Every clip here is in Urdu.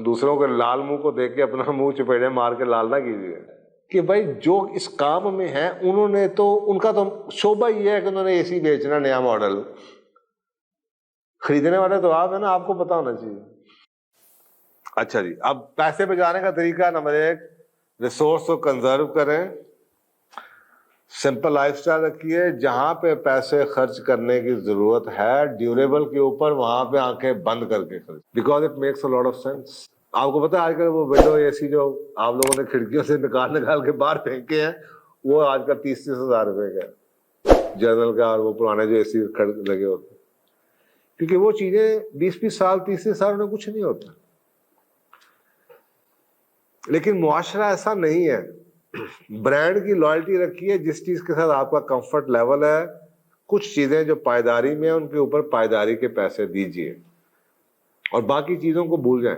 دوسروں کے لال منہ کو دیکھ کے اپنا منہ چپیڑے مار کے لال نہ کیجیے کہ بھائی جو اس کام میں ہیں انہوں نے تو, ان کا تو شعبہ یہ ہے کہ انہوں نے اے سی بیچنا, نیا ماڈل خریدنے والے تو آپ ہیں نا, آپ کو پتا ہونا چاہیے. اچھا جی, اب پیسے بچانے کا طریقہ نمبر 1, ریسورس کو کنزرو کریں, سمپل لائف سٹائل رکھیے, جہاں پہ پیسے خرچ کرنے کی ضرورت ہے ڈیوریبل کے اوپر وہاں پہ آنکھیں بند کر کے خرچ, because it makes a lot of sense. آپ کو پتا ہے آج کل وہ ونڈو اے سی جو آپ لوگوں نے کھڑکیوں سے نکال کے باہر پھینکے ہیں, وہ آج کل 30-30 ہزار روپے کا جنرل کا, اور وہ پرانے جو اے سی لگے ہوتے ہیں, کیونکہ وہ چیزیں 20-20 سال 30 سال میں کچھ نہیں ہوتا. لیکن معاشرہ ایسا نہیں ہے. برانڈ کی لائلٹی رکھیے, جس چیز کے ساتھ آپ کا کمفرٹ لیول ہے, کچھ چیزیں جو پائیداری میں ہیں ان کے اوپر پائیداری کے پیسے دیجیے, اور باقی چیزوں کو بھول جائیں.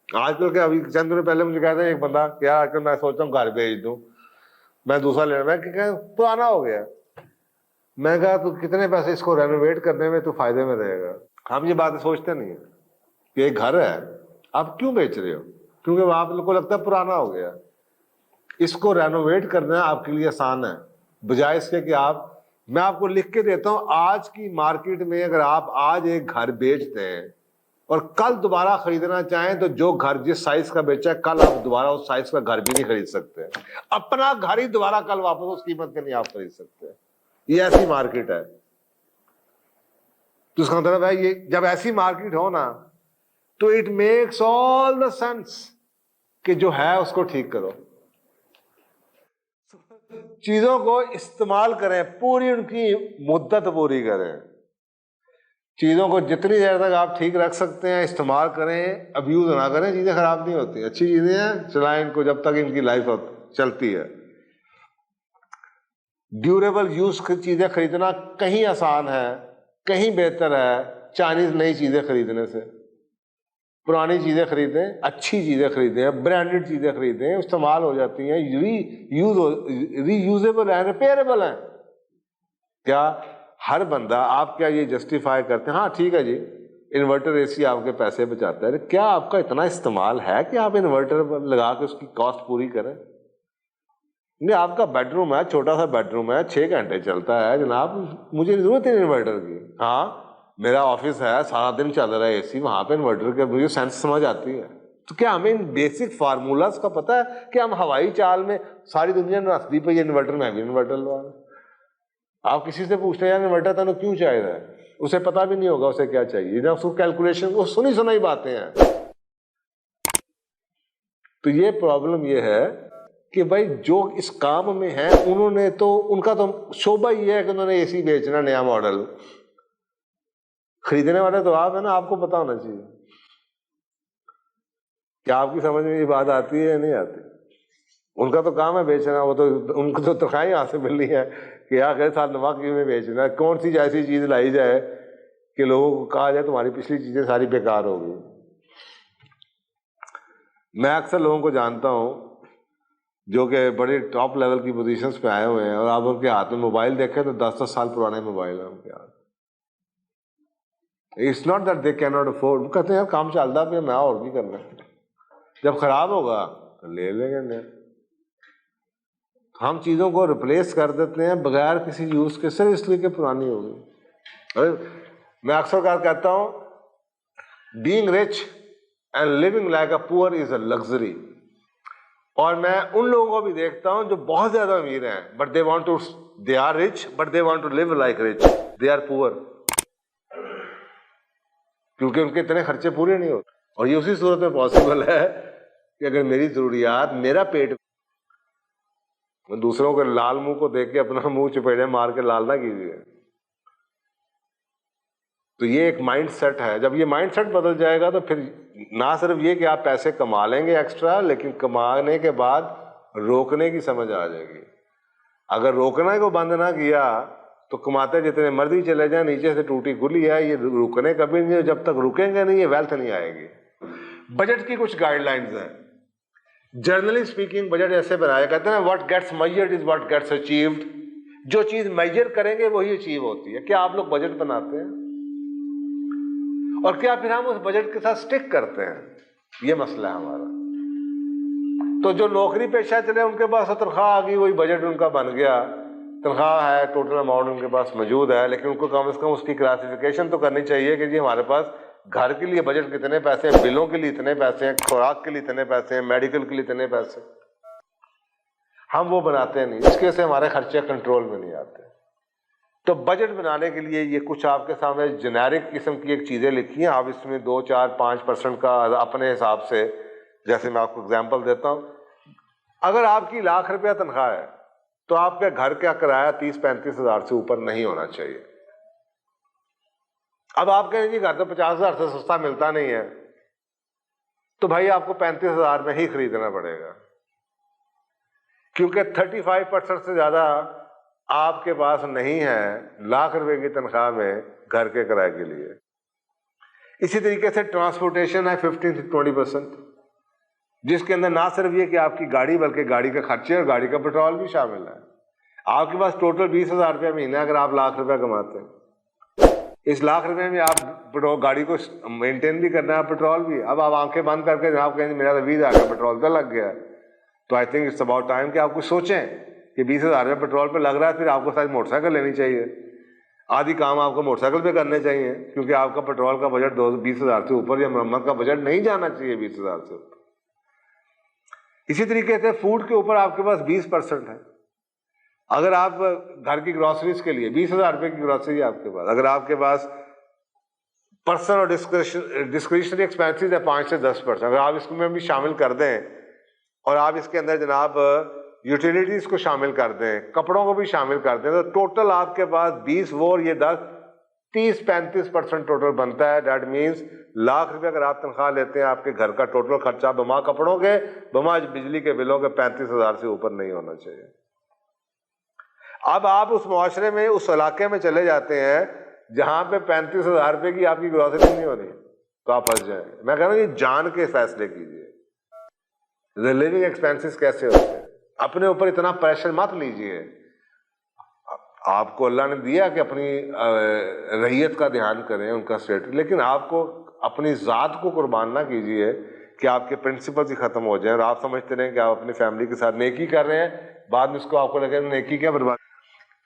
آج کل کے ابھی چند دن پہلے مجھے کہتے ہیں ایک بندہ, کیا آج کل میں سوچتا ہوں گھر بھیج دوں, میں دوسرا لینا, میں کہ پرانا ہو گیا. میں کہا تو کتنے پیسے اس کو رینوویٹ کرنے میں تو فائدے میں رہے گا. ہم یہ باتیں سوچتے نہیں ہیں کہ ایک گھر ہے آپ کیوں بیچ رہے ہو, کیونکہ وہ آپ کو لگتا ہے پرانا ہو گیا. اس کو رینوویٹ کرنا آپ کے لیے آسان ہے, بجائے اس کے کہ میں آپ کو لکھ کے دیتا ہوں, آج کی مارکیٹ میں اگر آپ آج ایک گھر بیچتے ہیں اور کل دوبارہ خریدنا چاہیں تو جو گھر جس سائز کا بیچا ہے کل آپ دوبارہ اس سائز کا گھر بھی نہیں خرید سکتے. اپنا گھر ہی دوبارہ کل واپس اس قیمت کے نہیں آپ خرید سکتے. یہ ایسی مارکیٹ ہے. تو اس کا مطلب ہے یہ جب ایسی مارکیٹ ہو نا تو it makes all the sense کہ جو ہے اس کو ٹھیک کرو, چیزوں کو استعمال کریں, پوری ان کی مدت پوری کریں. چیزوں کو جتنی دیر تک آپ ٹھیک رکھ سکتے ہیں استعمال کریں, ابیوز نہ کریں. چیزیں خراب نہیں ہوتی, اچھی چیزیں ہیں, چلائیں ان کو جب تک ان کی لائف چلتی ہے. ڈیوریبل یوز کی چیزیں خریدنا کہیں آسان ہے, کہیں بہتر ہے چائنیز نئی چیزیں خریدنے سے. پرانی چیزیں خریدیں, اچھی چیزیں خریدیں, برانڈڈ چیزیں خریدیں, استعمال ہو جاتی ہیں, ری یوزیبل ہیں, ریپیئربل ہیں. کیا ہر بندہ, آپ کیا یہ جسٹیفائی کرتے ہیں ہاں ٹھیک ہے جی انورٹر اے سی آپ کے پیسے بچاتا ہے, کیا آپ کا اتنا استعمال ہے کہ آپ انورٹر لگا کے اس کی کاسٹ پوری کریں؟ نہیں, آپ کا بیڈ روم ہے, چھوٹا سا بیڈ روم ہے, 6 گھنٹے چلتا ہے جناب, مجھے ضرورت ہے انورٹر کی. ہاں میرا آفس ہے, سارا دن چل رہا ہے اے سی, وہاں پہ انورٹر کے مجھے سینس سمجھ آتی ہے. تو کیا ہمیں ان بیسک فارمولاز کا پتہ ہے کہ ہم ہوائی چال میں ساری دنیا نے رکھ دی پہ یہ انورٹر, میں بھی انورٹر لگا. آپ کسی سے پوچھتے ہیں یار انورٹر تمہیں کیوں چاہیے, اسے پتا بھی نہیں ہوگا اسے کیا چاہیے, جب اس کو کیلکولیشن وہ سنی باتیں ہیں. تو یہ پرابلم یہ ہے کہ بھائی جو اس کام میں ہیں انہوں نے تو, ان کا تو شعبہ یہ ہے کہ انہوں نے اے سی بیچنا, نیا ماڈل خریدنے والے تو آپ ہیں نا, آپ کو پتا ہونا چاہیے. کیا آپ کی سمجھ میں یہ بات آتی ہے یا نہیں آتی؟ ان کا تو کام ہے بیچنا, وہ تو ان کو تو تنخواہیں یہاں سے مل رہی ہے کہ اگلے سال نفع میں بیچنا ہے. کون سی ایسی چیز لائی جائے کہ لوگوں کو کہا جائے تمہاری پچھلی چیزیں ساری بیکار ہو گئی. میں اکثر لوگوں کو جانتا ہوں جو کہ بڑے ٹاپ لیول کی پوزیشنز پہ آئے ہوئے ہیں, اور آپ ان کے ہاتھ میں موبائل دیکھیں تو 10-10 سال پرانے موبائل ہیں ان کے ہاتھ. It's not that they can not afford, وہ کہتے ہیں یار کام چلتا پہ میں اور بھی کرنا ہے, جب خراب ہوگا تو لے لیں گے نیا. ہم چیزوں کو ریپلیس کر دیتے ہیں بغیر کسی یوز کے, صرف اس لیے کہ پرانی ہوگی. میں اکثر کہتا ہوں being rich and living like a poor is a luxury. اور میں ان لوگوں کو بھی دیکھتا ہوں جو بہت زیادہ امیر ہیں, but they are rich but they want to live like rich, they are poor, کیونکہ ان کے اتنے خرچے پورے نہیں ہوتے. اور یہ اسی صورت میں پاسبل ہے کہ اگر میری ضروریات, میرا پیٹ, دوسروں کے لال منہ کو دیکھ کے اپنا منہ چپیڑے مار کے لال نہ کیجیے. تو یہ ایک مائنڈ سیٹ ہے. جب یہ مائنڈ سیٹ بدل جائے گا تو پھر نہ صرف یہ کہ آپ پیسے کما لیں گے ایکسٹرا, لیکن کمانے کے بعد روکنے کی سمجھ آ جائے گی. اگر روکنے کو بند نہ کیا تو کماتے جتنے مرضی چلے جائیں, نیچے سے ٹوٹی گلی ہے, یہ رکنے کبھی نہیں. جب تک رکیں گے نہیں یہ ویلتھ نہیں آئے گی. بجٹ کی کچھ گائیڈ لائنز ہیں. جنرلی اسپیکنگ بجٹ ایسے بنایا کہتے ہیں what gets measured is what gets achieved. جو چیز میجر کریں گے وہی اچیو ہوتی ہے. کیا آپ لوگ بجٹ بناتے ہیں, اور کیا پھر ہم اس بجٹ کے ساتھ سٹک کرتے ہیں؟ یہ مسئلہ ہے ہمارا. تو جو نوکری پیشہ چلے ان کے پاس تنخواہ آ گئی, وہی بجٹ ان کا بن گیا, تنخواہ ہے, ٹوٹل اماؤنٹ ان کے پاس موجود ہے, لیکن ان کو کم از کم اس کی کلاسیفیکیشن تو کرنی چاہیے کہ جی ہمارے پاس گھر کے لیے بجٹ کتنے پیسے ہیں, بلوں کے لیے اتنے پیسے ہیں, خوراک کے لیے اتنے پیسے ہیں, میڈیکل کے لیے اتنے پیسے. ہم وہ بناتے نہیں, اس کی وجہ سے ہمارے خرچے کنٹرول میں نہیں آتے. تو بجٹ بنانے کے لیے یہ کچھ آپ کے سامنے جنیرک قسم کی ایک چیزیں لکھی ہیں, آپ اس میں 2, 4, 5% کا اپنے حساب سے, جیسے میں آپ کو اگزامپل دیتا ہوں. اگر آپ کی ₹1,00,000 تنخواہ ہے تو آپ کے گھر کا کرایہ 30-35 ہزار سے اوپر نہیں ہونا چاہیے. اب آپ کہیں گے گھر تو 50,000 سے سستا ملتا نہیں ہے, تو بھائی آپ کو 35,000 میں ہی خریدنا پڑے گا, کیونکہ 35% سے زیادہ آپ کے پاس نہیں ہے ₹1,00,000 کی تنخواہ میں گھر کے کرائے کے لیے. اسی طریقے سے ٹرانسپورٹیشن ہے 15-20%, جس کے اندر نہ صرف یہ کہ آپ کی گاڑی بلکہ گاڑی کا خرچے اور گاڑی کا پیٹرول بھی شامل ہے. آپ کے پاس ٹوٹل 20,000 مہینہ اگر آپ ₹1,00,000 کماتے ہیں, اس ₹1,00,000 میں آپ گاڑی کو مینٹین بھی کرنا ہے, پیٹرول بھی. اب آپ آنکھیں بند کر کے جناب کہیں میرا تو 20,000 کا پیٹرول پہ لگ گیا ہے, تو I think it's about time کہ آپ کچھ سوچیں کہ 20,000 پیٹرول پہ لگ رہا ہے, پھر آپ کو ساری موٹر سائیکل لینی چاہیے, آدھی کام آپ کو موٹر سائیکل پہ کرنے چاہیے, کیونکہ آپ کا پیٹرول کا بجٹ 20,000 سے اوپر یا مرمت کا بجٹ نہیں جانا چاہیے 20,000 سے اوپر. اسی طریقے سے فوڈ کے اوپر آپ کے پاس 20% ہے. اگر آپ گھر کی گروسریز کے لیے ₹20,000 کی گروسری آپ کے پاس, اگر آپ کے پاس پرسنل اور ڈسکریشنری ایکسپینسز ہے 5 سے 10%, اگر آپ اس میں بھی شامل کر دیں اور آپ اس کے اندر جناب یوٹیلیٹیز کو شامل کر دیں, کپڑوں کو بھی شامل کر دیں, تو ٹوٹل آپ کے پاس 20 اور یہ 10 30-35% ٹوٹل بنتا ہے. دیٹ مینس ₹1,00,000 اگر آپ تنخواہ لیتے ہیں, آپ کے گھر کا ٹوٹل خرچہ بما کپڑوں کے بما بجلی کے بلوں کے 35,000 سے اوپر نہیں ہونا چاہیے. اب آپ اس معاشرے میں اس علاقے میں چلے جاتے ہیں جہاں پہ ₹35,000 کی آپ کی گروسری نہیں ہونی, تو آپ پھنس جائیں. میں کہہ رہا ہوں یہ جان کے فیصلے کیجیے. لیونگ ایکسپینسز کیسے ہوتے ہیں, اپنے اوپر اتنا پریشر مت لیجیے. آپ کو اللہ نے دیا کہ اپنی رعیت کا دھیان کریں, ان کا اسٹیٹس, لیکن آپ کو اپنی ذات کو قربان نہ کیجیے کہ آپ کے پرنسپلز ہی ختم ہو جائیں اور آپ سمجھتے رہیں کہ آپ اپنی فیملی کے ساتھ نیکی کر رہے ہیں, بعد میں اس کو آپ کو لگے نیکی کیا برباد.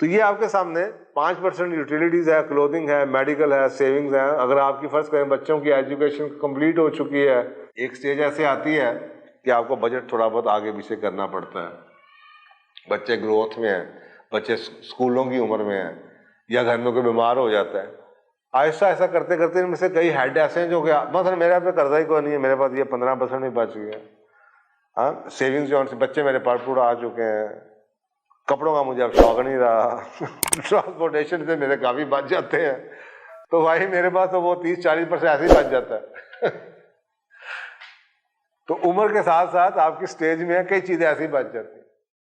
تو یہ آپ کے سامنے 5% یوٹیلیٹیز ہے, کلودنگ ہے, میڈیکل ہے, سیونگز ہیں. اگر آپ کی فرض کریں بچوں کی ایجوکیشن کمپلیٹ ہو چکی ہے, ایک سٹیج ایسے آتی ہے کہ آپ کو بجٹ تھوڑا بہت آگے پیچھے کرنا پڑتا ہے. بچے گروتھ میں ہیں, بچے اسکولوں کی عمر میں ہیں, یا گھر میں کوئی بیمار ہو جاتا ہے. آہستہ آہستہ کرتے کرتے ان میں سے کئی ہیڈ ایسے ہیں جو کہ مثلا میرے پہ قرضہ ہی کوئی نہیں ہے, میرے پاس یہ 15% ہی بچ گیا. ہاں, سیونگز جو بچے میرے پاس پورا آ چکے ہیں, کپڑوں کا مجھے اب شوق نہیں رہا, ٹرانسپورٹیشن سے میرے کافی بچ جاتے ہیں, تو بھائی میرے پاس تو وہ 30-40% ایسے ہی بچ جاتا ہے. تو عمر کے ساتھ ساتھ آپ کی سٹیج میں کئی چیزیں ایسی بچ جاتی ہیں.